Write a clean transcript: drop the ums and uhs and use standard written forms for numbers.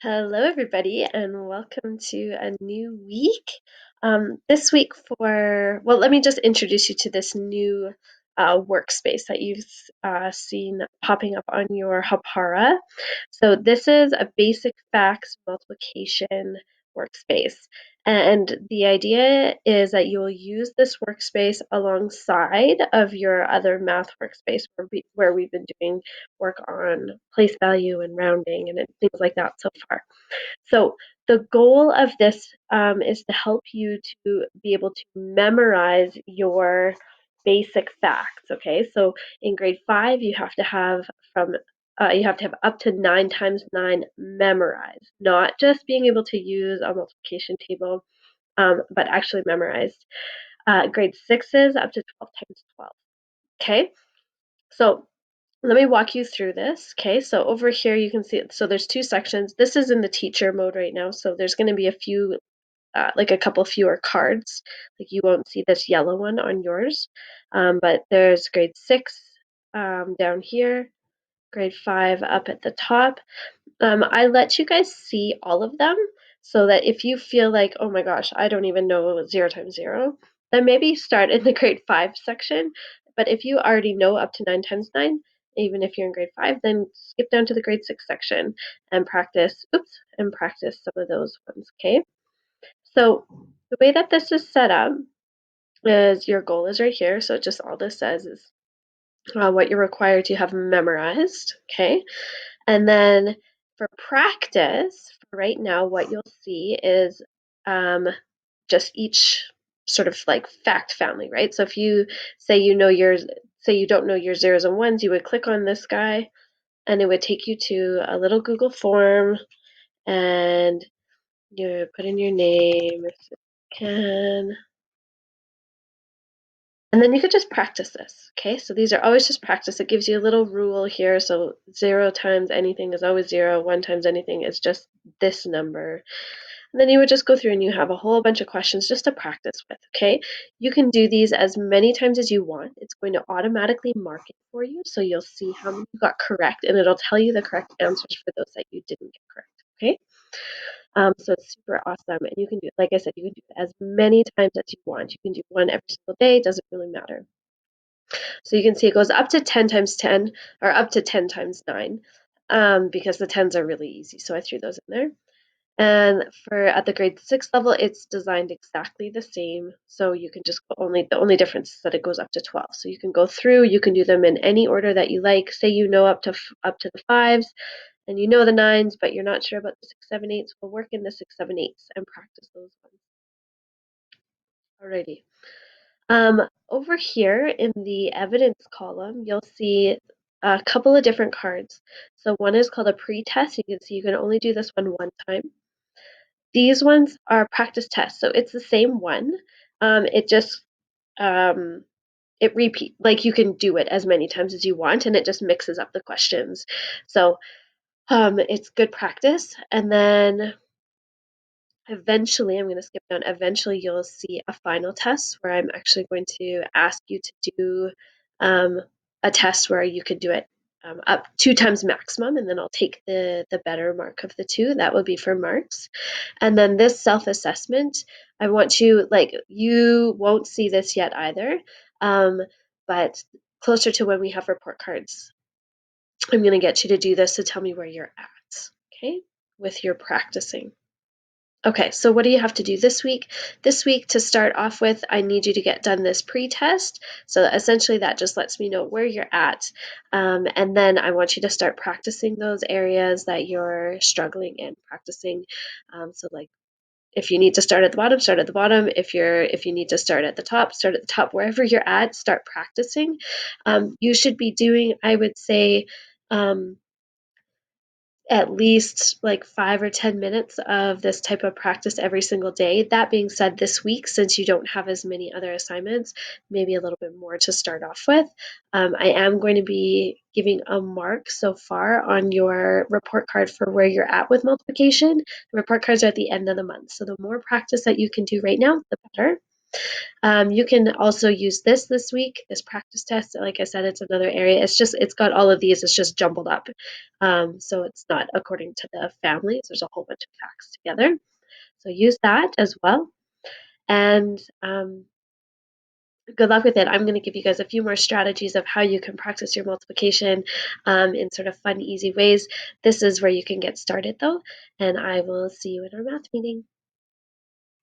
Hello, everybody, and welcome to a new week. This week let me just introduce you to this new workspace that you've seen popping up on your Hapara. So this is a basic facts multiplication workspace. And the idea is that you'll use this workspace alongside of your other math workspace where we've been doing work on place value and rounding and things like that so far. So the goal of this is to help you to be able to memorize your basic facts. Okay, so in grade 5, you have to have up to 9 times 9 memorized, not just being able to use a multiplication table, but actually memorized. Grade 6 is up to 12 times 12. Okay, so let me walk you through this. Okay, so over here you can see, so there's two sections. This is in the teacher mode right now, so there's going to be like a couple fewer cards. Like you won't see this yellow one on yours, but there's grade 6 down here, grade 5 up at the top. I let you guys see all of them so that if you feel like, oh my gosh, I don't even know 0 times 0, then maybe start in the grade 5 section. But if you already know up to 9 times 9, even if you're in grade 5, then skip down to the grade 6 section and practice some of those ones, okay? So the way that this is set up is your goal is right here. So just all this says is what you're required to have memorized, okay? And then for practice, for right now, what you'll see is just each sort of like fact family, right? So if you say you don't know your zeros and ones, you would click on this guy and it would take you to a little Google form and you put in your name, Ken, and then you could just practice this, okay? So these are always just practice. It gives you a little rule here. So 0 times anything is always 0. 1 times anything is just this number. And then you would just go through and you have a whole bunch of questions just to practice with, okay? You can do these as many times as you want. It's going to automatically mark it for you, so you'll see how many you got correct, and it'll tell you the correct answers for those that you didn't get correct, okay? So it's super awesome, and you can do, like I said, you can do it as many times as you want. You can do one every single day, it doesn't really matter. So you can see it goes up to 10 times 10, or up to 10 times 9, because the 10s are really easy, so I threw those in there. And for at the grade 6 level, it's designed exactly the same. So you can just the only difference is that it goes up to 12. So you can go through, you can do them in any order that you like. Say you know up to the 5s and you know the 9s, but you're not sure about the 6, 7, 8s. We'll work in the 6, 7, 8s and practice those ones. Alrighty. Over here in the evidence column, you'll see a couple of different cards. So one is called a pre-test. You can see you can only do this one time. These ones are practice tests, so it's the same one. It just it repeat like you can do it as many times as you want, and it just mixes up the questions. So it's good practice, and then eventually, I'm going to skip down. Eventually, you'll see a final test where I'm actually going to ask you to do um, a test where you could do it up 2 times maximum, and then I'll take the better mark of the two. That will be for marks. And then this self-assessment, I want you, like, you won't see this yet either, um, but closer to when we have report cards, I'm going to get you to do this to tell me where you're at, okay, with your practicing. Okay, so what do you have to do this week? This week, to start off with, I need you to get done this pre-test. So essentially that just lets me know where you're at. And then I want you to start practicing those areas that you're struggling in practicing. So like if you need to start at the bottom, start at the bottom. If you need to start at the top, start at the top. Wherever you're at, start practicing. You should be doing, I would say, at least like 5 or 10 minutes of this type of practice every single day. That being said, this week, since you don't have as many other assignments, maybe a little bit more to start off with. I am going to be giving a mark so far on your report card for where you're at with multiplication. The report cards are at the end of the month. So the more practice that you can do right now, the better. You can also use this week, this practice test. Like I said, it's another area. It's got all of these. It's just jumbled up. So it's not according to the families. There's a whole bunch of facts together. So use that as well. And good luck with it. I'm going to give you guys a few more strategies of how you can practice your multiplication in sort of fun, easy ways. This is where you can get started though. And I will see you in our math meeting.